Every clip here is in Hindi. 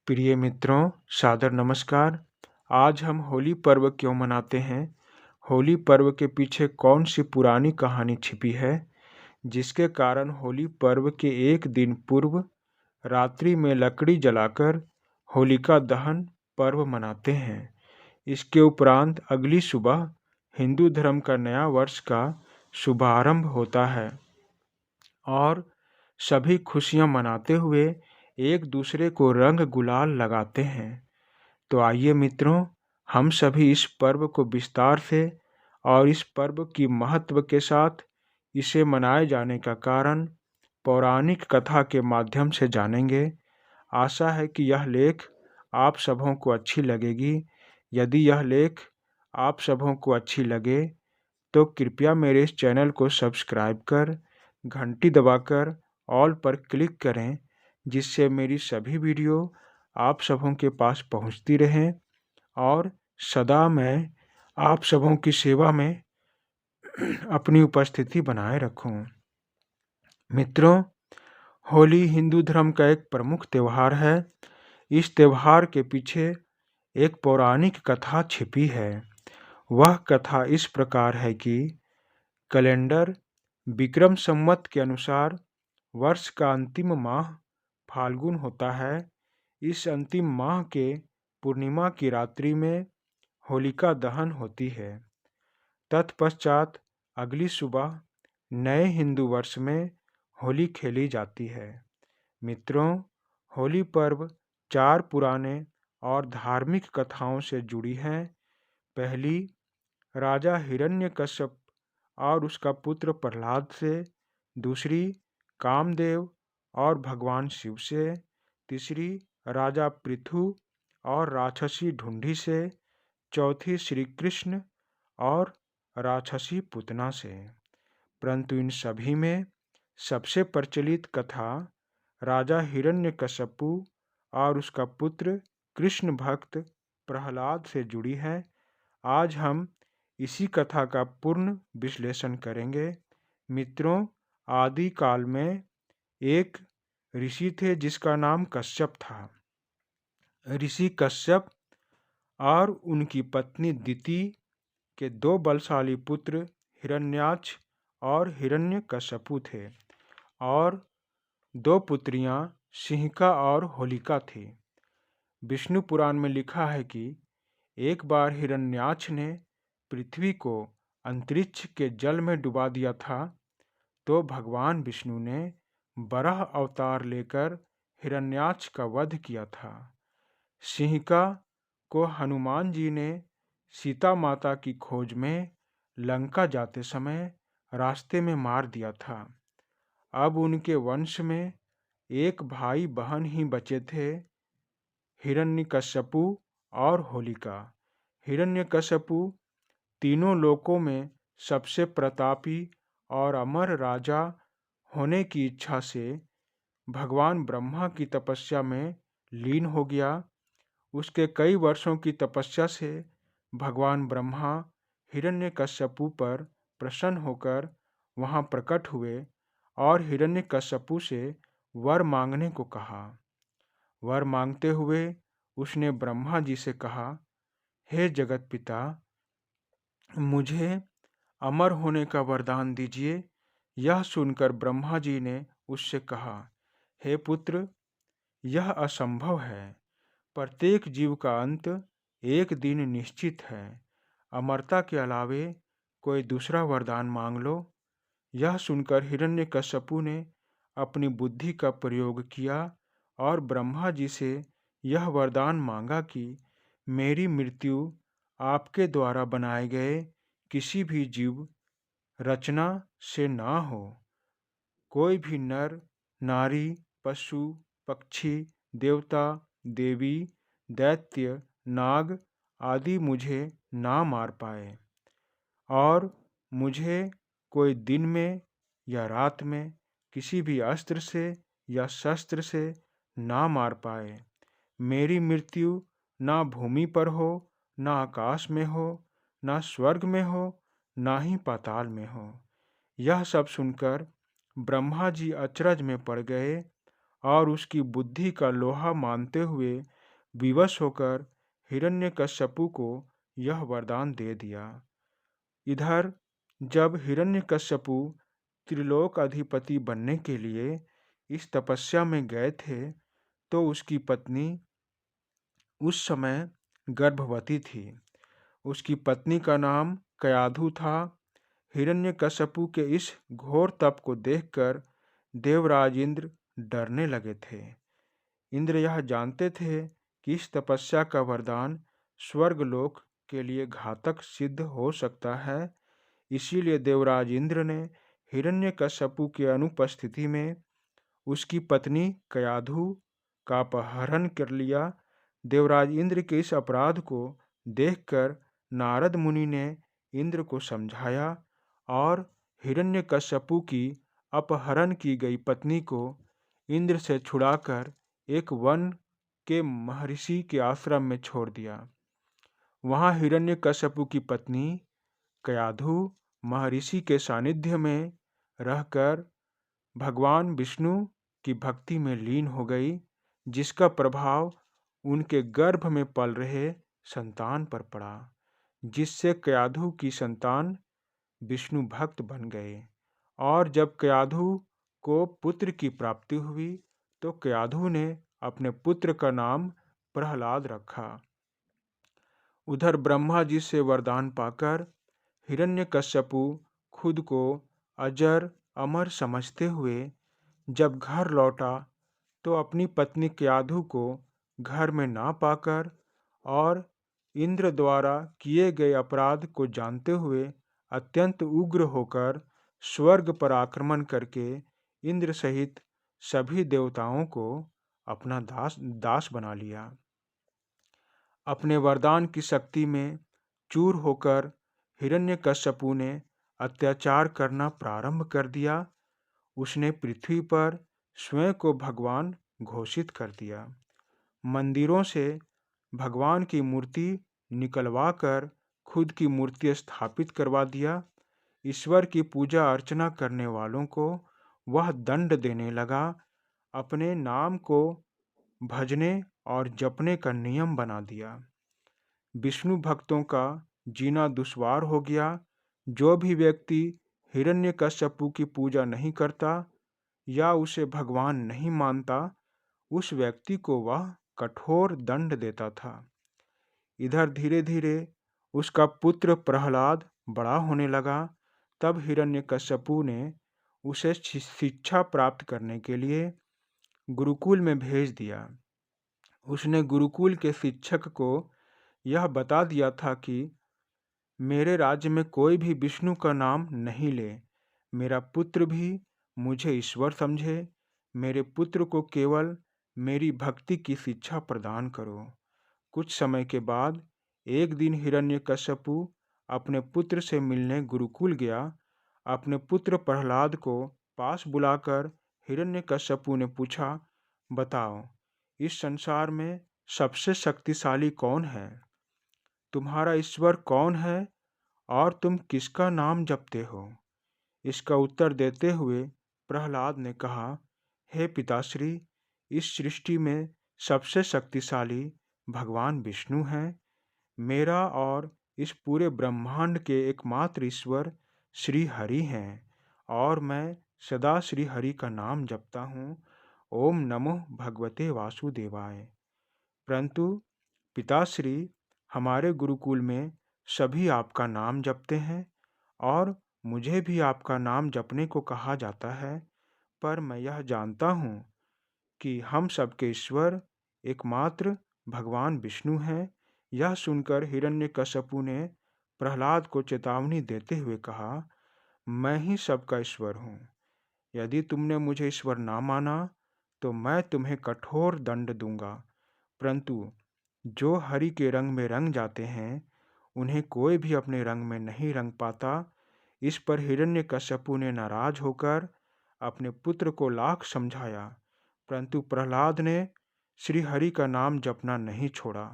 प्रिय मित्रों, सादर नमस्कार। आज हम होली पर्व क्यों मनाते हैं? होली पर्व के पीछे कौन सी पुरानी कहानी छिपी है, जिसके कारण होली पर्व के एक दिन पूर्व रात्रि में लकड़ी जलाकर होलिका दहन पर्व मनाते हैं। इसके उपरांत अगली सुबह हिंदू धर्म का नया वर्ष का शुभारंभ होता है और सभी खुशियां मनाते हुए एक दूसरे को रंग गुलाल लगाते हैं। तो आइए मित्रों, हम सभी इस पर्व को विस्तार से और इस पर्व की महत्व के साथ इसे मनाए जाने का कारण पौराणिक कथा के माध्यम से जानेंगे। आशा है कि यह लेख आप सबों को अच्छी लगेगी। यदि यह लेख आप सबों को अच्छी लगे तो कृपया मेरे इस चैनल को सब्सक्राइब कर घंटी दबाकर ऑल पर क्लिक करें, जिससे मेरी सभी वीडियो आप सबों के पास पहुंचती रहें और सदा मैं आप सबों की सेवा में अपनी उपस्थिति बनाए रखूं। मित्रों, होली हिंदू धर्म का एक प्रमुख त्यौहार है। इस त्यौहार के पीछे एक पौराणिक कथा छिपी है। वह कथा इस प्रकार है कि कैलेंडर विक्रम संवत के अनुसार वर्ष का अंतिम माह फाल्गुन होता है। इस अंतिम माह के पूर्णिमा की रात्रि में होलिका दहन होती है। तत्पश्चात अगली सुबह नए हिंदू वर्ष में होली खेली जाती है। मित्रों, होली पर्व 4 पुराने और धार्मिक कथाओं से जुड़ी है। पहली, राजा हिरण्यकश्यप और उसका पुत्र प्रहलाद से। दूसरी, कामदेव और भगवान शिव से। तीसरी, राजा पृथु और राक्षसी ढूंढी से। चौथी, श्री कृष्ण और राक्षसी पूतना से। परंतु इन सभी में सबसे प्रचलित कथा राजा हिरण्यकश्यपु और उसका पुत्र कृष्ण भक्त प्रहलाद से जुड़ी है। आज हम इसी कथा का पूर्ण विश्लेषण करेंगे। मित्रों, आदि काल में एक ऋषि थे जिसका नाम कश्यप था। ऋषि कश्यप और उनकी पत्नी दिति के 2 बलशाली पुत्र हिरण्याक्ष और हिरण्यकश्यपु थे और 2 पुत्रियां सिंहिका और होलिका थी। विष्णु पुराण में लिखा है कि एक बार हिरण्याक्ष ने पृथ्वी को अंतरिक्ष के जल में डुबा दिया था, तो भगवान विष्णु ने वराह अवतार लेकर हिरण्याक्ष का वध किया था। सिंहिका को हनुमान जी ने सीता माता की खोज में लंका जाते समय रास्ते में मार दिया था। अब उनके वंश में एक भाई बहन ही बचे थे, हिरण्यकश्यपु और होलिका। हिरण्यकश्यपु तीनों लोकों में सबसे प्रतापी और अमर राजा होने की इच्छा से भगवान ब्रह्मा की तपस्या में लीन हो गया। उसके कई वर्षों की तपस्या से भगवान ब्रह्मा हिरण्यकश्यपु पर प्रसन्न होकर वहां प्रकट हुए और हिरण्यकश्यपु से वर मांगने को कहा। वर मांगते हुए उसने ब्रह्मा जी से कहा, हे जगत पिता, मुझे अमर होने का वरदान दीजिए। यह सुनकर ब्रह्मा जी ने उससे कहा, हे पुत्र, यह असंभव है। प्रत्येक जीव का अंत एक दिन निश्चित है। अमरता के अलावे कोई दूसरा वरदान मांग लो। यह सुनकर हिरण्यकश्यपु ने अपनी बुद्धि का प्रयोग किया और ब्रह्मा जी से यह वरदान मांगा कि मेरी मृत्यु आपके द्वारा बनाए गए किसी भी जीव रचना से ना हो। कोई भी नर, नारी, पशु, पक्षी, देवता, देवी, दैत्य, नाग आदि मुझे ना मार पाए और मुझे कोई दिन में या रात में किसी भी अस्त्र से या शस्त्र से ना मार पाए। मेरी मृत्यु ना भूमि पर हो, ना आकाश में हो, ना स्वर्ग में हो, ना ही पाताल में हो। यह सब सुनकर ब्रह्मा जी अचरज में पड़ गए और उसकी बुद्धि का लोहा मानते हुए विवश होकर हिरण्यकश्यपु को यह वरदान दे दिया। इधर जब हिरण्यकश्यपु त्रिलोक अधिपति बनने के लिए इस तपस्या में गए थे, तो उसकी पत्नी उस समय गर्भवती थी। उसकी पत्नी का नाम कयाधु था। हिरण्यकश्यपु के इस घोर तप को देखकर देवराज इंद्र डरने लगे थे। इंद्र यह जानते थे कि इस तपस्या का वरदान स्वर्गलोक के लिए घातक सिद्ध हो सकता है। इसीलिए देवराज इंद्र ने हिरण्यकश्यपु की अनुपस्थिति में उसकी पत्नी कयाधु का अपहरण कर लिया। देवराज इंद्र के इस अपराध को देखकर नारद मुनि ने इंद्र को समझाया और हिरण्यकश्यपु की अपहरण की गई पत्नी को इंद्र से छुड़ाकर एक वन के महर्षि के आश्रम में छोड़ दिया। वहाँ हिरण्यकश्यपु की पत्नी कयाधु महर्षि के सानिध्य में रहकर भगवान विष्णु की भक्ति में लीन हो गई, जिसका प्रभाव उनके गर्भ में पल रहे संतान पर पड़ा, जिससे कयाधु की संतान विष्णु भक्त बन गए। और जब कयाधु को पुत्र की प्राप्ति हुई तो कयाधु ने अपने पुत्र का नाम प्रहलाद रखा। उधर ब्रह्मा जी से वरदान पाकर हिरण्यकश्यपु खुद को अजर अमर समझते हुए जब घर लौटा तो अपनी पत्नी कयाधु को घर में ना पाकर और इंद्र द्वारा किए गए अपराध को जानते हुए अत्यंत उग्र होकर स्वर्ग पर आक्रमण करके इंद्र सहित सभी देवताओं को अपना दास बना लिया। अपने वरदान की शक्ति में चूर होकर हिरण्यकश्यपु ने अत्याचार करना प्रारंभ कर दिया। उसने पृथ्वी पर स्वयं को भगवान घोषित कर दिया। मंदिरों से भगवान की मूर्ति निकलवाकर खुद की मूर्ति स्थापित करवा दिया। ईश्वर की पूजा अर्चना करने वालों को वह दंड देने लगा। अपने नाम को भजने और जपने का नियम बना दिया। विष्णु भक्तों का जीना दुश्वार हो गया। जो भी व्यक्ति हिरण्यकश्यपु की पूजा नहीं करता या उसे भगवान नहीं मानता, उस व्यक्ति को वह कठोर दंड देता था। इधर धीरे धीरे उसका पुत्र प्रहलाद बड़ा होने लगा। तब हिरण्यकश्यपु ने उसे शिक्षा प्राप्त करने के लिए गुरुकुल में भेज दिया। उसने गुरुकुल के शिक्षक को यह बता दिया था कि मेरे राज्य में कोई भी विष्णु का नाम नहीं ले। मेरा पुत्र भी मुझे ईश्वर समझे। मेरे पुत्र को केवल मेरी भक्ति की शिक्षा प्रदान करो। कुछ समय के बाद एक दिन हिरण्यकश्यपु अपने पुत्र से मिलने गुरुकुल गया। अपने पुत्र प्रहलाद को पास बुलाकर हिरण्यकश्यपु ने पूछा, बताओ, इस संसार में सबसे शक्तिशाली कौन है? तुम्हारा ईश्वर कौन है और तुम किसका नाम जपते हो? इसका उत्तर देते हुए प्रहलाद ने कहा, हे पिताश्री, इस सृष्टि में सबसे शक्तिशाली भगवान विष्णु हैं। मेरा और इस पूरे ब्रह्मांड के एकमात्र ईश्वर श्री हरि हैं और मैं सदा श्री हरि का नाम जपता हूँ। ओम नमो भगवते वासुदेवाय। परंतु पिताश्री, हमारे गुरुकुल में सभी आपका नाम जपते हैं और मुझे भी आपका नाम जपने को कहा जाता है, पर मैं यह जानता हूँ कि हम सबके ईश्वर एकमात्र भगवान विष्णु हैं। यह सुनकर हिरण्यकश्यपु ने प्रहलाद को चेतावनी देते हुए कहा, मैं ही सबका ईश्वर हूँ। यदि तुमने मुझे ईश्वर ना माना तो मैं तुम्हें कठोर दंड दूंगा, परंतु जो हरि के रंग में रंग जाते हैं उन्हें कोई भी अपने रंग में नहीं रंग पाता। इस पर हिरण्यकश्यपु ने नाराज होकर अपने पुत्र को लाख समझाया, परंतु प्रहलाद ने श्री हरि का नाम जपना नहीं छोड़ा।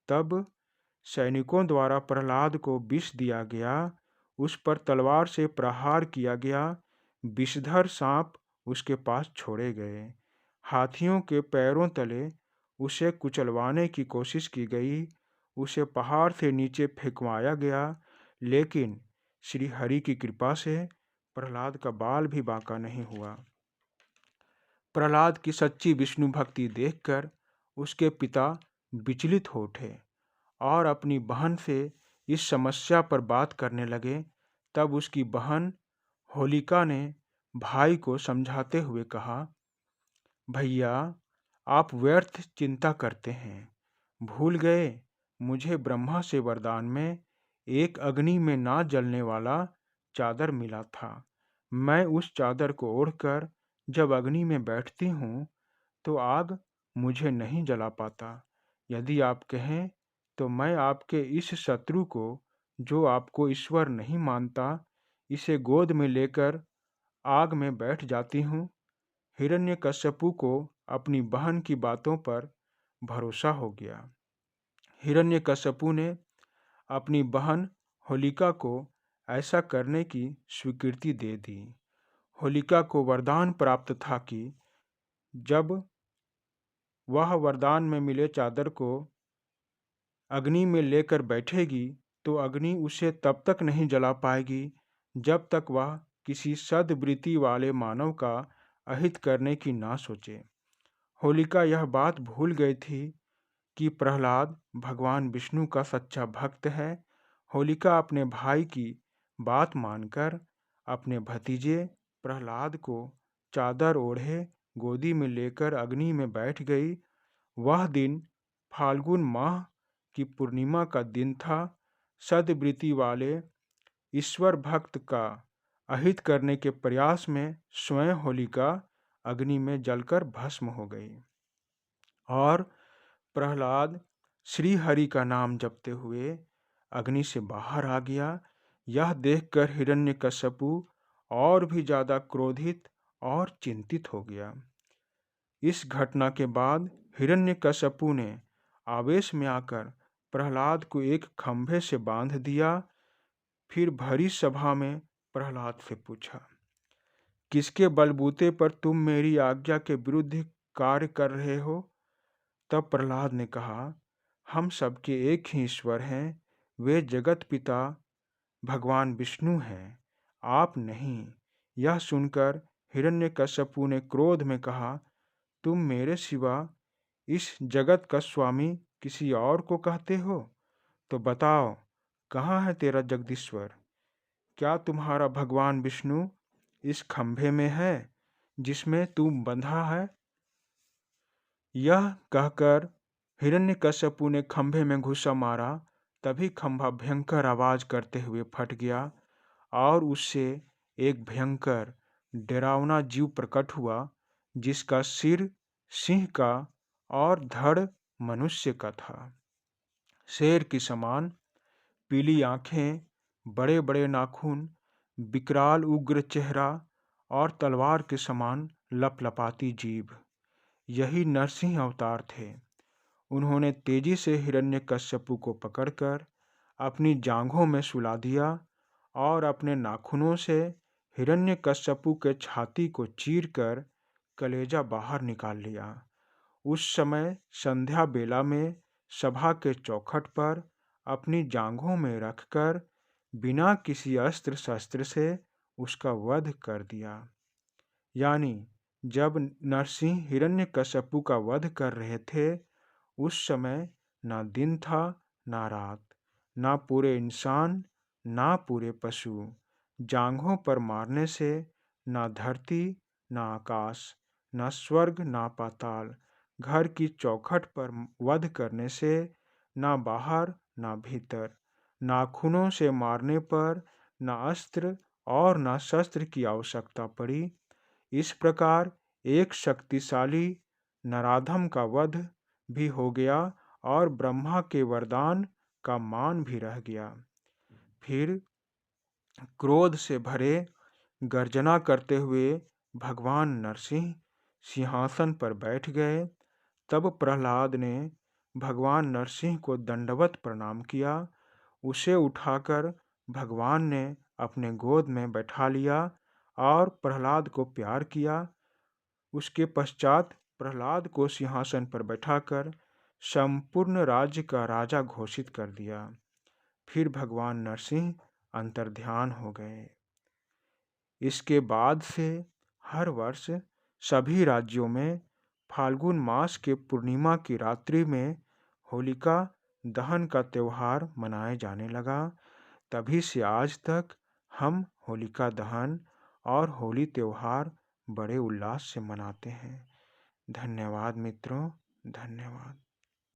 तब सैनिकों द्वारा प्रहलाद को विष दिया गया। उस पर तलवार से प्रहार किया गया। विषधर सांप उसके पास छोड़े गए। हाथियों के पैरों तले उसे कुचलवाने की कोशिश की गई, उसे पहाड़ से नीचे फेंकवाया गया, लेकिन श्री हरि की कृपा से प्रहलाद का बाल भी बांका नहीं हुआ। प्रहलाद की सच्ची विष्णु भक्ति देखकर उसके पिता विचलित हो उठे और अपनी बहन से इस समस्या पर बात करने लगे। तब उसकी बहन होलिका ने भाई को समझाते हुए कहा, भैया, आप व्यर्थ चिंता करते हैं। भूल गए, मुझे ब्रह्मा से वरदान में एक अग्नि में ना जलने वाला चादर मिला था। मैं उस चादर को ओढ़कर जब अग्नि में बैठती हूँ तो आग मुझे नहीं जला पाता। यदि आप कहें तो मैं आपके इस शत्रु को, जो आपको ईश्वर नहीं मानता, इसे गोद में लेकर आग में बैठ जाती हूँ। हिरण्यकश्यपु को अपनी बहन की बातों पर भरोसा हो गया। हिरण्यकश्यपु ने अपनी बहन होलिका को ऐसा करने की स्वीकृति दे दी। होलिका को वरदान प्राप्त था कि जब वह वरदान में मिले चादर को अग्नि में लेकर बैठेगी तो अग्नि उसे तब तक नहीं जला पाएगी जब तक वह किसी सद्वृत्ति वाले मानव का अहित करने की ना सोचे। होलिका यह बात भूल गई थी कि प्रहलाद भगवान विष्णु का सच्चा भक्त है। होलिका अपने भाई की बात मानकर अपने भतीजे प्रहलाद को चादर ओढ़े गोदी में लेकर अग्नि में बैठ गई। वह दिन फाल्गुन माह की पूर्णिमा का दिन था। सद्वृत्ति वाले ईश्वर भक्त का अहित करने के प्रयास में स्वयं होलिका अग्नि में जलकर भस्म हो गई और प्रहलाद श्री हरि का नाम जपते हुए अग्नि से बाहर आ गया। यह देखकर हिरण्यकश्यपु और भी ज़्यादा क्रोधित और चिंतित हो गया। इस घटना के बाद हिरण्यकश्यपु ने आवेश में आकर प्रहलाद को एक खंभे से बांध दिया। फिर भरी सभा में प्रहलाद से पूछा, किसके बलबूते पर तुम मेरी आज्ञा के विरुद्ध कार्य कर रहे हो? तब प्रहलाद ने कहा, हम सबके एक ही ईश्वर हैं, वे जगत पिता भगवान विष्णु हैं, आप नहीं। यह सुनकर हिरण्यकश्यपु ने क्रोध में कहा, तुम मेरे सिवा इस जगत का स्वामी किसी और को कहते हो? तो बताओ, कहाँ है तेरा जगदीश्वर? क्या तुम्हारा भगवान विष्णु इस खंभे में है जिसमें तुम बंधा है? यह कहकर हिरण्यकश्यपु ने खंभे में घुसा मारा। तभी खंभा भयंकर आवाज करते हुए फट गया और उससे एक भयंकर डरावना जीव प्रकट हुआ, जिसका सिर सिंह का और धड़ मनुष्य का था। शेर की समान पीली आंखें, बड़े बड़े नाखून, विकराल उग्र चेहरा और तलवार के समान लपलपाती जीभ, यही नरसिंह अवतार थे। उन्होंने तेजी से हिरण्यकश्यपु को पकड़कर अपनी जांघों में सुला दिया और अपने नाखूनों से हिरण्यकश्यपु के छाती को चीरकर कलेजा बाहर निकाल लिया। उस समय संध्या बेला में सभा के चौखट पर अपनी जांघों में रखकर बिना किसी अस्त्र शस्त्र से उसका वध कर दिया। यानी जब नरसिंह हिरण्यकश्यपु का वध कर रहे थे, उस समय ना दिन था ना रात, ना पूरे इंसान ना पूरे पशु। जांघों पर मारने से ना धरती ना आकाश, ना स्वर्ग ना पाताल, घर की चौखट पर वध करने से ना बाहर ना भीतर, नाखूनों से मारने पर ना अस्त्र और ना शस्त्र की आवश्यकता पड़ी। इस प्रकार एक शक्तिशाली नराधम का वध भी हो गया और ब्रह्मा के वरदान का मान भी रह गया। फिर क्रोध से भरे गर्जना करते हुए भगवान नरसिंह सिंहासन पर बैठ गए। तब प्रहलाद ने भगवान नरसिंह को दंडवत प्रणाम किया। उसे उठाकर भगवान ने अपने गोद में बैठा लिया और प्रहलाद को प्यार किया। उसके पश्चात प्रहलाद को सिंहासन पर बैठाकर संपूर्ण राज्य का राजा घोषित कर दिया। फिर भगवान नरसिंह अंतर्ध्यान हो गए। इसके बाद से हर वर्ष सभी राज्यों में फाल्गुन मास के पूर्णिमा की रात्रि में होलिका दहन का त्यौहार मनाया जाने लगा। तभी से आज तक हम होलिका दहन और होली त्यौहार बड़े उल्लास से मनाते हैं। धन्यवाद मित्रों, धन्यवाद।